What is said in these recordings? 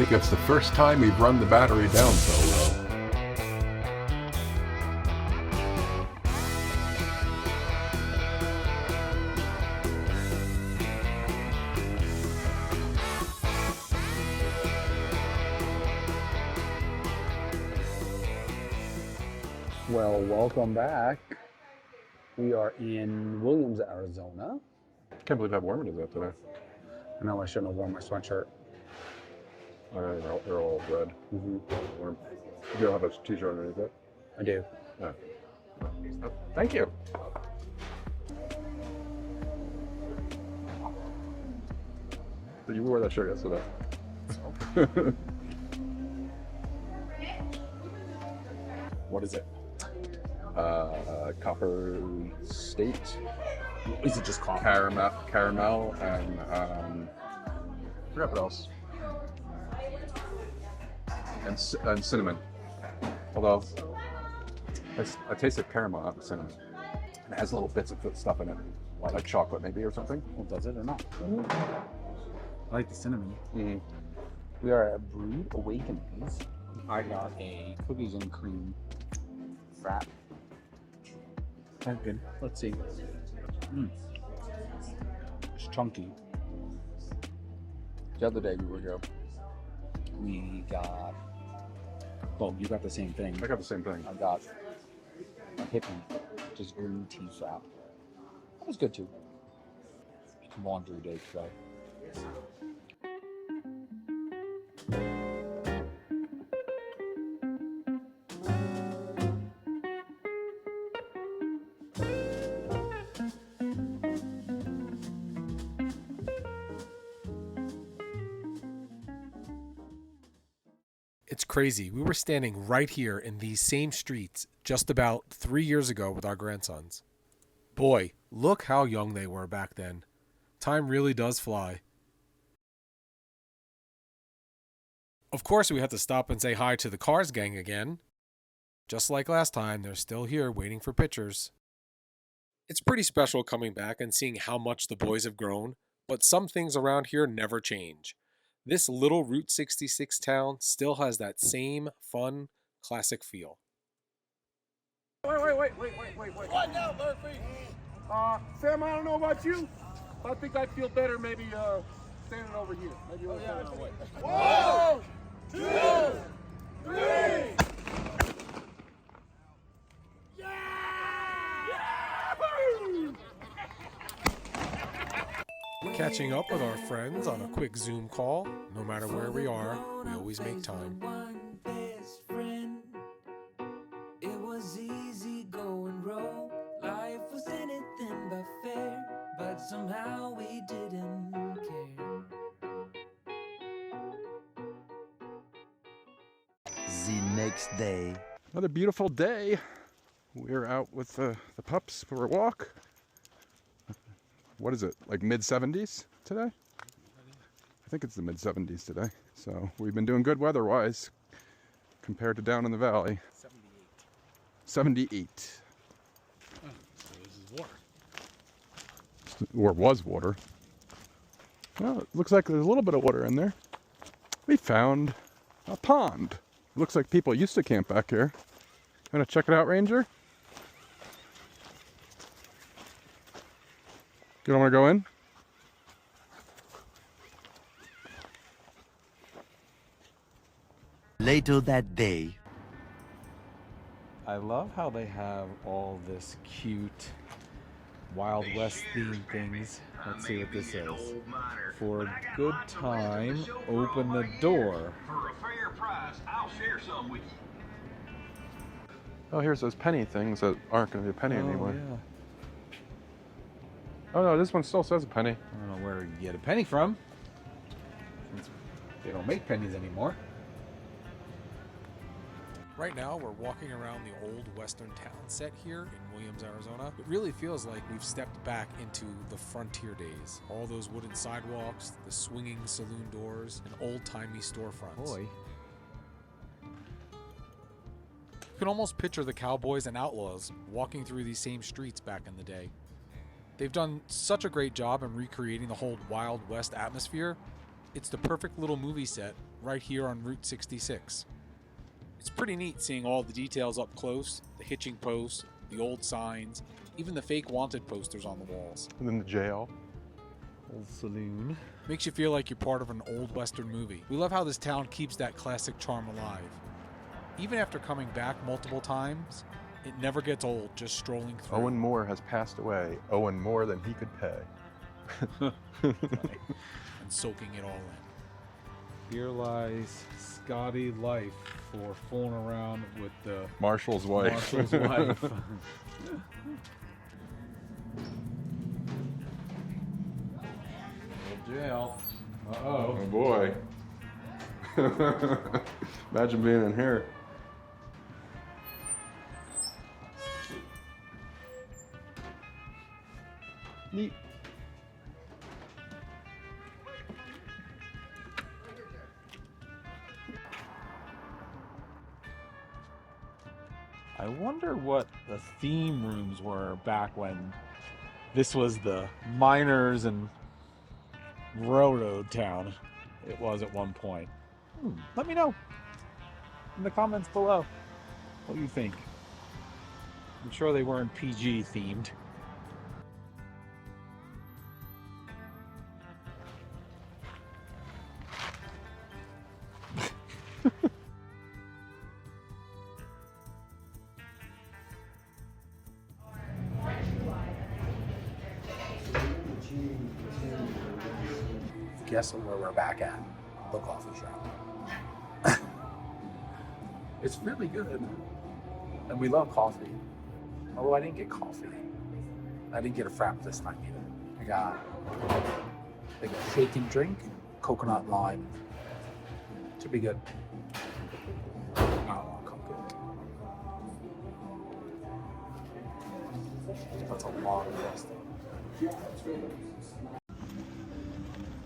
think it's the first time we've run the battery down so low. Well, welcome back. We are in Williams, Arizona. Can't believe how warm it is out today. I know I shouldn't have worn my sweatshirt. They're all red. Warm. You don't have a t-shirt underneath it? I do. Yeah. Thank you. You wore that shirt yesterday. What is it? Copper State. Is it just coffee? Caramel, and I forgot what else. And cinnamon. Although I tasted caramel, not cinnamon. And it has little bits of stuff in it, like chocolate maybe or something. Well, does it or not? I like the cinnamon. Mm-hmm. We are at Brewed Awakenings. I got a cookies and cream frap. That's good. Let's see. It's chunky. The other day we were here, we got, well, you got the same thing. I got the same thing. I got a hippie, just green tea frap. That was good too. It's laundry day today. It's crazy. We were standing right here in these same streets just about 3 years ago with our grandsons. Boy, look how young they were back then. Time really does fly. Of course, we had to stop and say hi to the Cars gang again. Just like last time, they're still here waiting for pictures. It's pretty special coming back and seeing how much the boys have grown, but some things around here never change. This little Route 66 town still has that same fun, classic feel. Wait. What now, Murphy? Sam, I don't know about you, but I think I'd feel better maybe standing over here. Maybe we'll stand our way. 1, 2, 3. Catching up with our friends on a quick Zoom call. No matter where we are, we always make time. It was easy going rogue. Life was anything but fair, but somehow we didn't care. The next day. Another beautiful day. We're out with the pups for a walk. What is it, like mid-70s today? I think it's the mid-70s today. So we've been doing good weather-wise compared to down in the valley. 78. Oh, so this is water. Or was water. Well, it looks like there's a little bit of water in there. We found a pond. It looks like people used to camp back here. Want to check it out, Ranger? You don't want to go in? Later that day. I love how they have all this cute Wild West themed things. Let's see what this is. For a good time, open the door. For a fair price, I'll share some with you. Oh, here's those penny things that aren't going to be a penny anymore. Yeah. Oh no, this one still says a penny. I don't know where you get a penny from, since they don't make pennies anymore. Right now, we're walking around the old western town set here in Williams, Arizona. It really feels like we've stepped back into the frontier days. All those wooden sidewalks, the swinging saloon doors, and old-timey storefronts. Boy. You can almost picture the cowboys and outlaws walking through these same streets back in the day. They've done such a great job in recreating the whole Wild West atmosphere. It's the perfect little movie set right here on Route 66. It's pretty neat seeing all the details up close, the hitching posts, the old signs, even the fake wanted posters on the walls. And then the jail. Old saloon. Makes you feel like you're part of an old Western movie. We love how this town keeps that classic charm alive. Even after coming back multiple times, it never gets old just strolling through. Owen Moore has passed away. Owen more than he could pay. And soaking it all in. Here lies Scotty life for fooling around with the Marshall's wife. Marshall's wife. Jail. Uh-oh. Oh boy. Imagine being in here. Neat. I wonder what the theme rooms were back when this was the miners and railroad town it was at one point. Let me know in the comments below what you think. I'm sure they weren't PG themed. Guess where we're back at? The coffee shop. It's really good. And we love coffee. Although I didn't get coffee. I didn't get a frap this time either. I got like a shake and drink, coconut lime. Should be good. I don't want to cook it. That's a lot of stuff.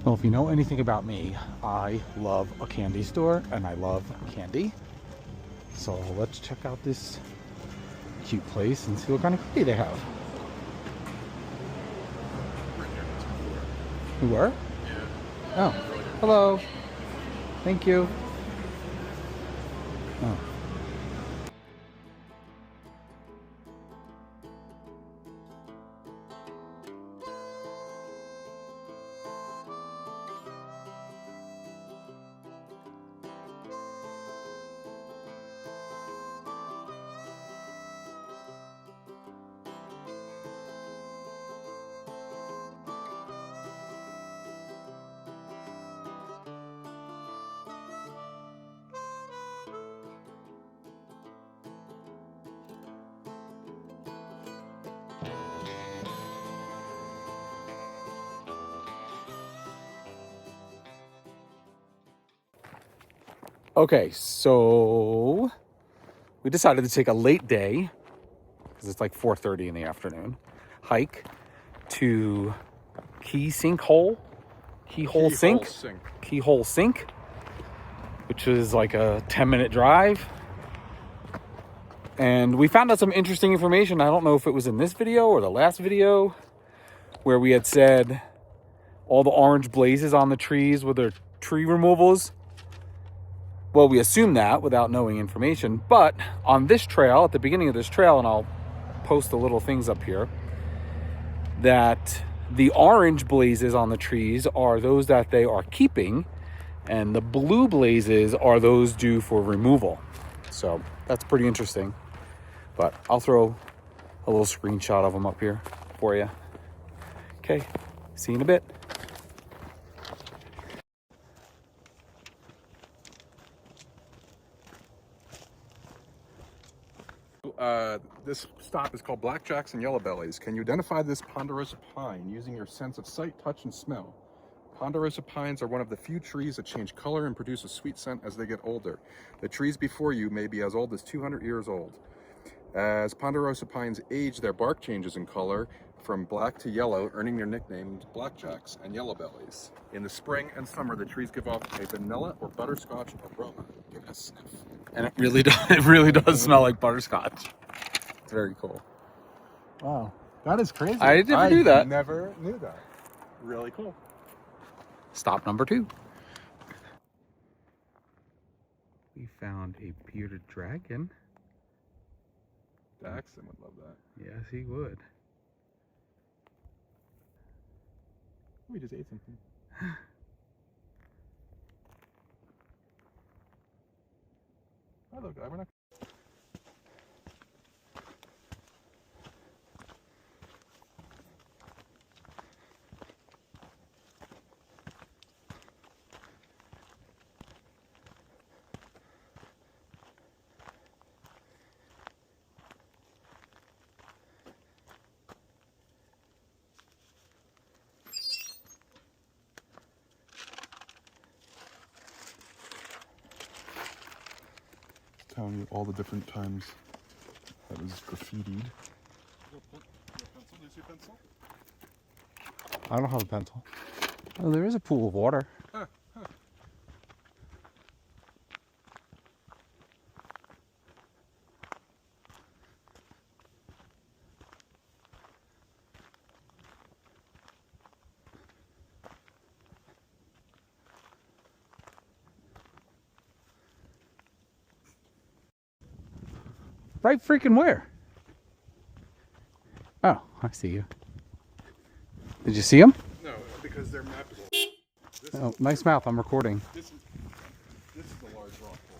Well, if you know anything about me, I love a candy store and I love candy. So let's check out this cute place and see what kind of candy they have. We were? Yeah. Oh, hello. Thank you. Oh. Okay, so we decided to take a late day, because it's like 4:30 in the afternoon, hike to Keyhole Sink, which is like a 10-minute drive. And we found out some interesting information. I don't know if it was in this video or the last video, where we had said all the orange blazes on the trees with their tree removals. Well, we assume that without knowing information, but on this trail, at the beginning of this trail, and I'll post the little things up here, that the orange blazes on the trees are those that they are keeping, and the blue blazes are those due for removal. So that's pretty interesting, but I'll throw a little screenshot of them up here for you. Okay, see you in a bit. This stop is called Blackjacks and Yellowbellies. Can you identify this ponderosa pine using your sense of sight, touch, and smell? Ponderosa pines are one of the few trees that change color and produce a sweet scent as they get older. The trees before you may be as old as 200 years old. As ponderosa pines age, their bark changes in color from black to yellow, earning their nicknames Blackjacks and Yellowbellies. In the spring and summer, the trees give off a vanilla or butterscotch aroma. Give it a sniff. And it really does smell like butterscotch. It's very cool. Wow, that is crazy. I never knew that. Never knew that. Really cool. Stop number 2. We found a bearded dragon. Daxton would love that. Yes, he would. We just ate something. Hello, guy. We're not. Telling you all the different times that was graffitied. I don't have a pencil. Oh, there is a pool of water. Right freaking where? Oh, I see you. Did you see him? No, because they're mappable. Oh, nice mouth. I'm recording. This is the large rock pool.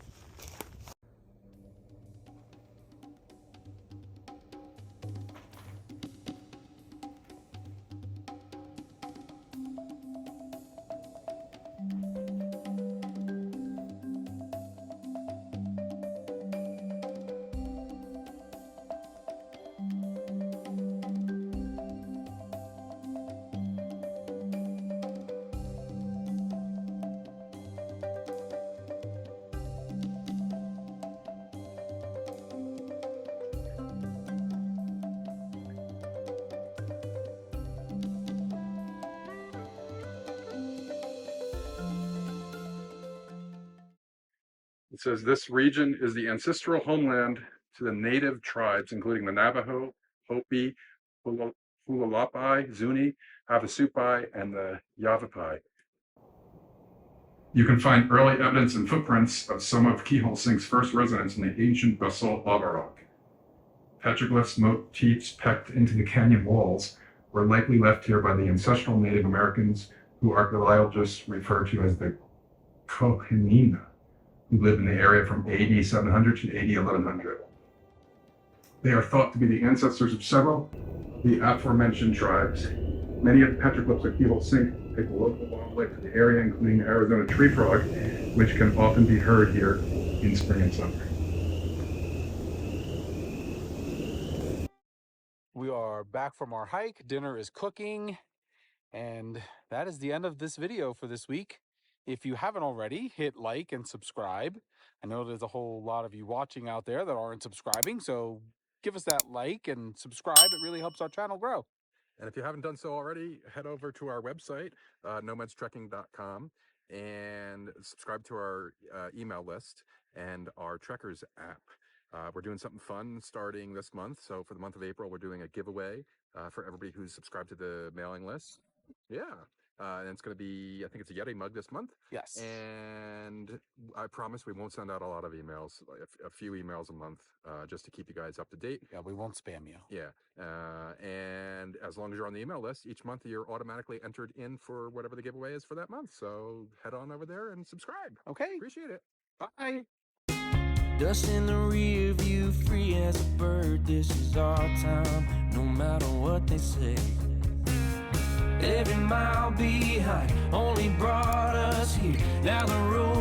It says this region is the ancestral homeland to the native tribes, including the Navajo, Hopi, Hualapai, Zuni, Havasupai, and the Yavapai. You can find early evidence and footprints of some of Keyhole Sink's first residents in the ancient basalt lava rock. Petroglyphs motifs pecked into the canyon walls were likely left here by the ancestral Native Americans, who archaeologists refer to as the Kohenina, who lived in the area from AD 700 to AD 1100. They are thought to be the ancestors of several of the aforementioned tribes. Many of the petroglyphs of Keyhole Sink take a local wildlife to the area, including the Arizona tree frog, which can often be heard here in spring and summer. We are back from our hike. Dinner is cooking. And that is the end of this video for this week. If you haven't already, hit like and subscribe. I know there's a whole lot of you watching out there that aren't subscribing, so give us that like and subscribe. It really helps our channel grow. And if you haven't done so already, head over to our website, NomadsTrekkn.com, and subscribe to our email list and our Trekkers app. We're doing something fun starting this month. So for the month of April, we're doing a giveaway for everybody who's subscribed to the mailing list. Yeah. And it's going to be, I think it's a Yeti mug this month. Yes. And I promise we won't send out a lot of emails, like a few emails a month, just to keep you guys up to date. Yeah, we won't spam you. Yeah. And as long as you're on the email list, each month you're automatically entered in for whatever the giveaway is for that month. So head on over there and subscribe. Okay. Appreciate it. Bye. Dust in the rear view, free as a bird. This is our time, no matter what they say. Every mile behind only brought us here. Now the road